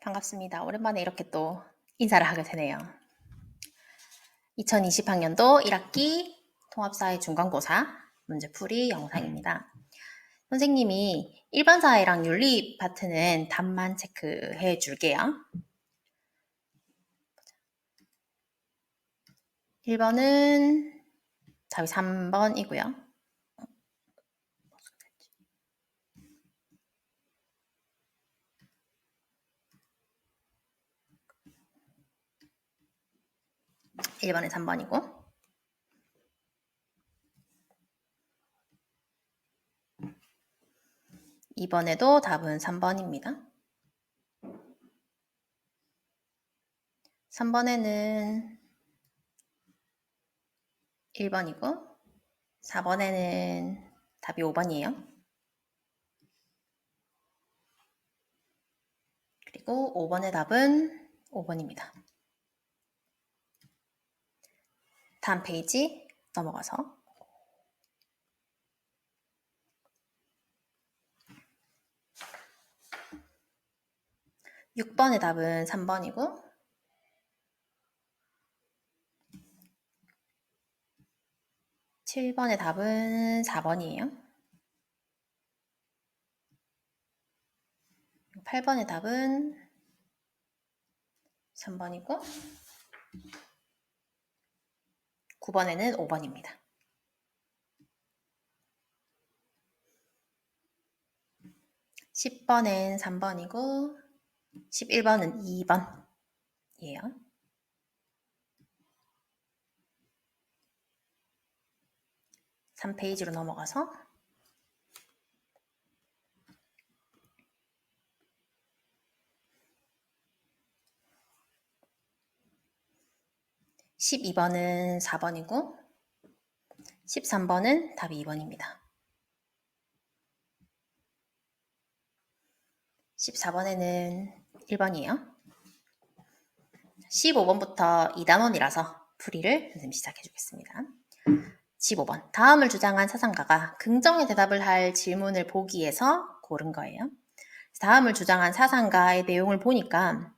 반갑습니다. 오랜만에 이렇게 또 인사를 하게 되네요. 2020학년도 1학기 통합사회 중간고사 문제풀이 영상입니다. 선생님이 일반사회랑 윤리 파트는 답만 체크해 줄게요. 1번은 답이 3번이고요. 1번에 3번이고 2번에도 답은 3번입니다. 3번에는 1번이고 4번에는 답이 5번이에요. 그리고 5번의 답은 5번입니다. 다음 페이지 넘어가서 6번의 답은 3번이고 7번의 답은 4번이에요. 8번의 답은 3번이고 9번에는 5번입니다. 10번엔 3번이고 11번은 2번이에요. 3페이지로 넘어가서 12번은 4번이고 13번은 답이 2번입니다. 14번에는 1번이에요. 15번부터 2단원이라서 풀이를 선생님 시작해 주겠습니다. 15번. 다음을 주장한 사상가가 긍정의 대답을 할 질문을 보기에서 고른 거예요. 다음을 주장한 사상가의 내용을 보니까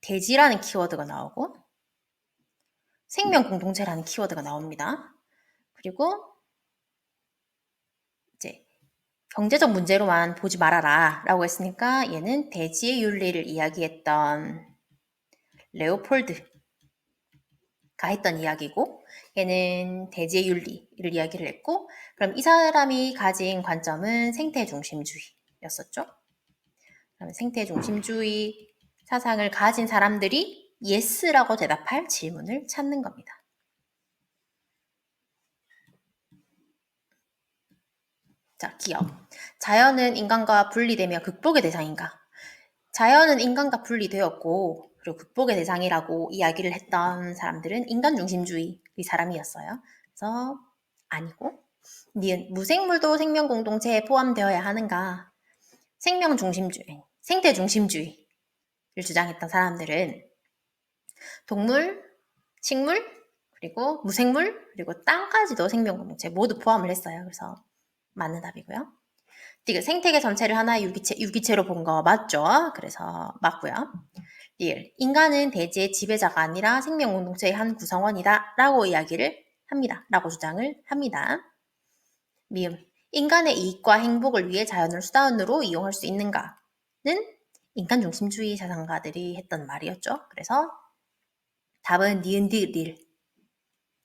대지라는 키워드가 나오고 생명 공동체라는 키워드가 나옵니다. 그리고 이제 경제적 문제로만 보지 말아라 라고 했으니까 얘는 대지의 윤리를 이야기했던 레오폴드가 했던 이야기고 얘는 대지의 윤리를 이야기를 했고 그럼 이 사람이 가진 관점은 생태 중심주의였었죠. 그럼 생태 중심주의 사상을 가진 사람들이 yes라고 대답할 질문을 찾는 겁니다. 자, 기억. 자연은 인간과 분리되며 극복의 대상인가? 자연은 인간과 분리되었고 그리고 극복의 대상이라고 이야기를 했던 사람들은 인간 중심주의의 사람이었어요. 그래서 아니고 니은 무생물도 생명 공동체에 포함되어야 하는가? 생명 중심주의, 생태 중심주의를 주장했던 사람들은 동물, 식물, 그리고 무생물, 그리고 땅까지도 생명 공동체 모두 포함을 했어요. 그래서 맞는 답이고요. 생태계 전체를 하나의 유기체로 본 거 맞죠? 그래서 맞고요. 인간은 대지의 지배자가 아니라 생명 공동체의 한 구성원이다 라고 이야기를 합니다. 라고 주장을 합니다. 미음. 인간의 이익과 행복을 위해 자연을 수단으로 이용할 수 있는가는 인간 중심주의 사상가들이 했던 말이었죠. 그래서 답은 니은 디을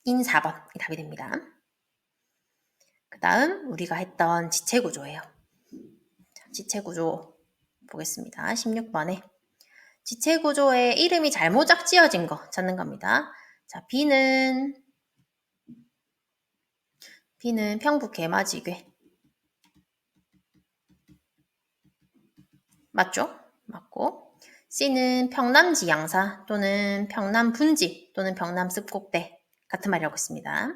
인 4번이 답이 됩니다. 그 다음 우리가 했던 지체구조예요. 지체구조 보겠습니다. 16번에 지체구조에 이름이 잘못 짝지어진 거 찾는 겁니다. 자, B는 평북 개마지괴 맞죠? 맞고 C는 평남지양사 또는 평남분지 또는 평남습곡대 같은 말이라고 했습니다.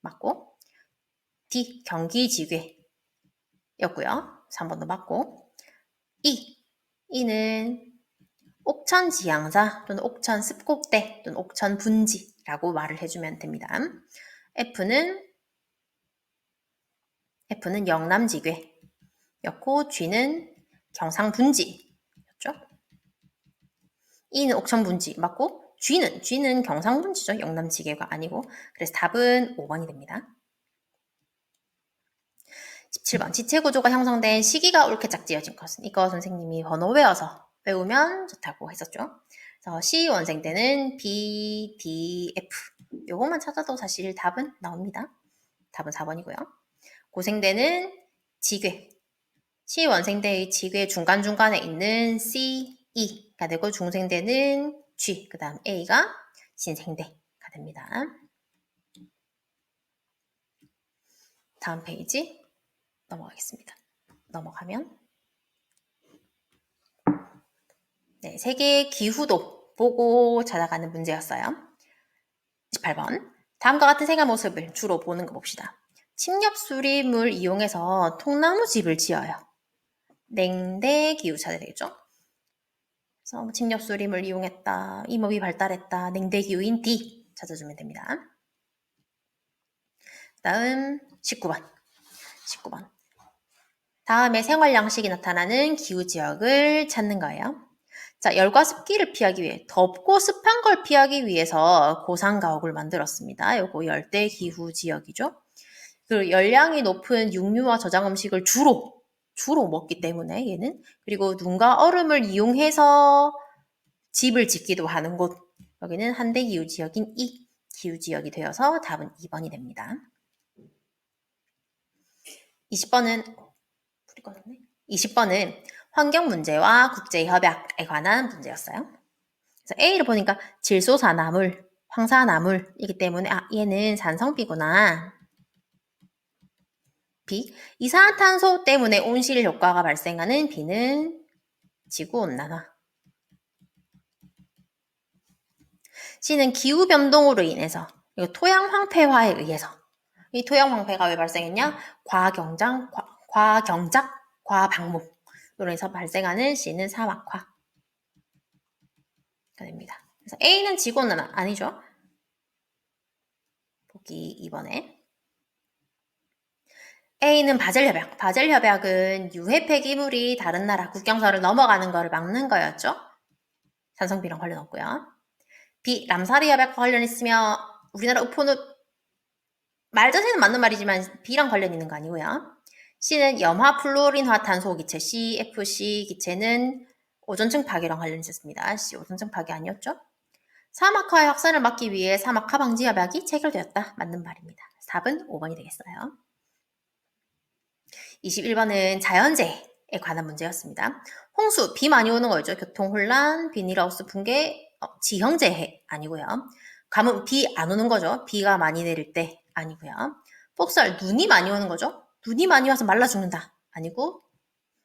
맞고 D 경기지괴였고요. 3번도 맞고 E는 옥천지양사 또는 옥천습곡대 또는 옥천분지라고 말을 해주면 됩니다. F는 영남지괴였고 G는 경상분지였죠. E는 옥천분지 맞고 G는 경상분지죠. 영남지계가 아니고. 그래서 답은 5번이 됩니다. 17번. 지체구조가 형성된 시기가 옳게 짝지어진 것은 이거 선생님이 번호 외워서 외우면 좋다고 했었죠. 그래서 C 원생 때는 B, D, F 요것만 찾아도 사실 답은 나옵니다. 답은 4번이고요. 고생 때는 지괴. C 원생대의 지괴 중간중간에 있는 C, E가 되고 중생대는 G, 그 다음 A가 신생대가 됩니다. 다음 페이지 넘어가겠습니다. 넘어가면 네, 세계의 기후도 보고 찾아가는 문제였어요. 28번. 다음과 같은 생활 모습을 주로 보는 거 봅시다. 침엽수림을 이용해서 통나무 집을 지어요. 냉대 기후 찾아야 되겠죠? 그래서 침엽수림을 이용했다, 임업이 발달했다, 냉대 기후인 D 찾아주면 됩니다. 다음 19번. 다음에 생활 양식이 나타나는 기후 지역을 찾는 거예요. 자, 열과 습기를 피하기 위해 덥고 습한 걸 피하기 위해서 고산가옥을 만들었습니다. 요거 열대 기후 지역이죠. 그리고 열량이 높은 육류와 저장 음식을 주로 먹기 때문에 얘는 그리고 눈과 얼음을 이용해서 집을 짓기도 하는 곳. 여기는 한대 기후 지역인 이 기후 지역이 되어서 답은 2번이 됩니다. 20번은 환경 문제와 국제협약에 관한 문제였어요. 그래서 A를 보니까 질소산화물, 황산화물이기 때문에 얘는 산성비구나. B, 이산화탄소 때문에 온실 효과가 발생하는 B는 지구온난화. C는 기후변동으로 인해서 토양 황폐화에 의해서 이 토양 황폐가 왜 발생했냐? 과경작, 과방목으로 인해서 발생하는 C는 사막화가 됩니다. 그래서 A는 지구온난화 아니죠? 보기 2번에 A는 바젤협약. 바젤협약은 유해 폐기물이 다른 나라 국경선을 넘어가는 것을 막는 거였죠. 산성비랑 관련 없고요. B. 람사르 협약과 관련 있으며 우리나라 우포는 말 자체는 맞는 말이지만 B랑 관련 있는 거 아니고요. C는 염화 플루오린화 탄소 기체 CFC 기체는 오존층 파괴랑 관련 있었습니다. C 오존층 파괴 아니었죠? 사막화의 확산을 막기 위해 사막화 방지 협약이 체결되었다. 맞는 말입니다. 답은 5번이 되겠어요. 21번은 자연재해에 관한 문제였습니다. 홍수, 비 많이 오는 거죠. 교통혼란, 비닐하우스 붕괴, 지형재해 아니고요. 가뭄, 비 안 오는 거죠. 비가 많이 내릴 때 아니고요. 폭설, 눈이 많이 오는 거죠. 눈이 많이 와서 말라 죽는다 아니고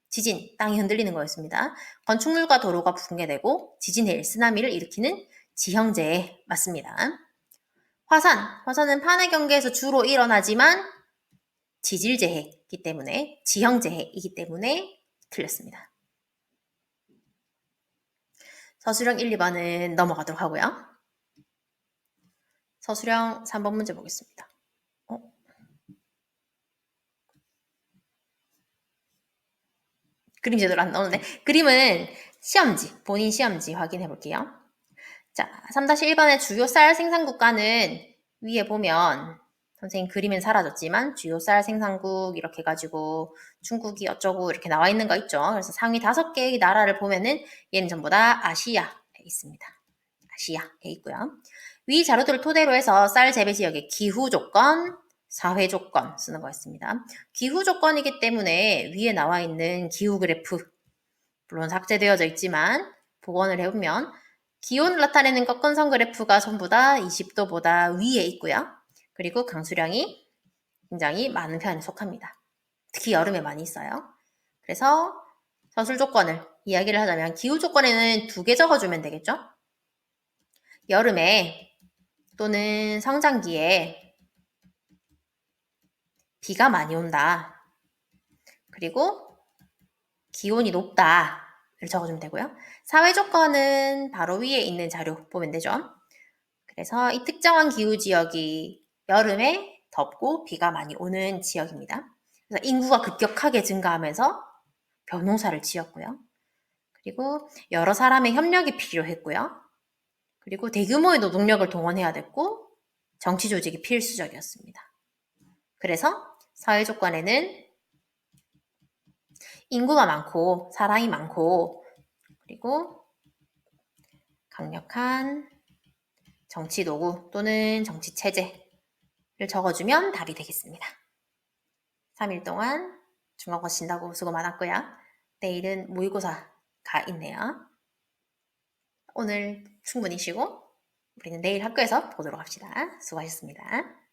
지진, 땅이 흔들리는 거였습니다. 건축물과 도로가 붕괴되고 지진해일, 쓰나미를 일으키는 지형재해 맞습니다. 화산은 판의 경계에서 주로 일어나지만 지질재해이기 때문에 지형재해이기 때문에 틀렸습니다. 서술형 1, 2번은 넘어가도록 하고요. 서술형 3번 문제 보겠습니다. 그림 제대로 안 나오는데 그림은 시험지, 본인 시험지 확인해 볼게요. 자, 3-1번의 주요 쌀 생산 국가는 위에 보면 선생님 그림은 사라졌지만 주요 쌀 생산국 이렇게 해가지고 중국이 어쩌고 이렇게 나와 있는 거 있죠. 그래서 상위 5개의 나라를 보면은 얘는 전부 다 아시아에 있습니다. 아시아에 있고요. 위 자료들을 토대로 해서 쌀 재배 지역의 기후 조건, 사회 조건 쓰는 거였습니다. 기후 조건이기 때문에 위에 나와 있는 기후 그래프 물론 삭제되어져 있지만 복원을 해보면 기온을 나타내는 꺾은선 그래프가 전부 다 20도보다 위에 있고요. 그리고 강수량이 굉장히 많은 편에 속합니다. 특히 여름에 많이 있어요. 그래서 서술 조건을 이야기를 하자면 기후 조건에는 2개 적어주면 되겠죠? 여름에 또는 성장기에 비가 많이 온다. 그리고 기온이 높다를 적어주면 되고요. 사회 조건은 바로 위에 있는 자료 보면 되죠. 그래서 이 특정한 기후 지역이 여름에 덥고 비가 많이 오는 지역입니다. 그래서 인구가 급격하게 증가하면서 벼농사를 지었고요. 그리고 여러 사람의 협력이 필요했고요. 그리고 대규모의 노동력을 동원해야 됐고 정치 조직이 필수적이었습니다. 그래서 사회 조건에는 인구가 많고 사람이 많고 그리고 강력한 정치 도구 또는 정치 체제를 적어주면 답이 되겠습니다. 3일 동안 중간고 친다고 수고 많았고요. 내일은 모의고사가 있네요. 오늘 충분히 쉬고 우리는 내일 학교에서 보도록 합시다. 수고하셨습니다.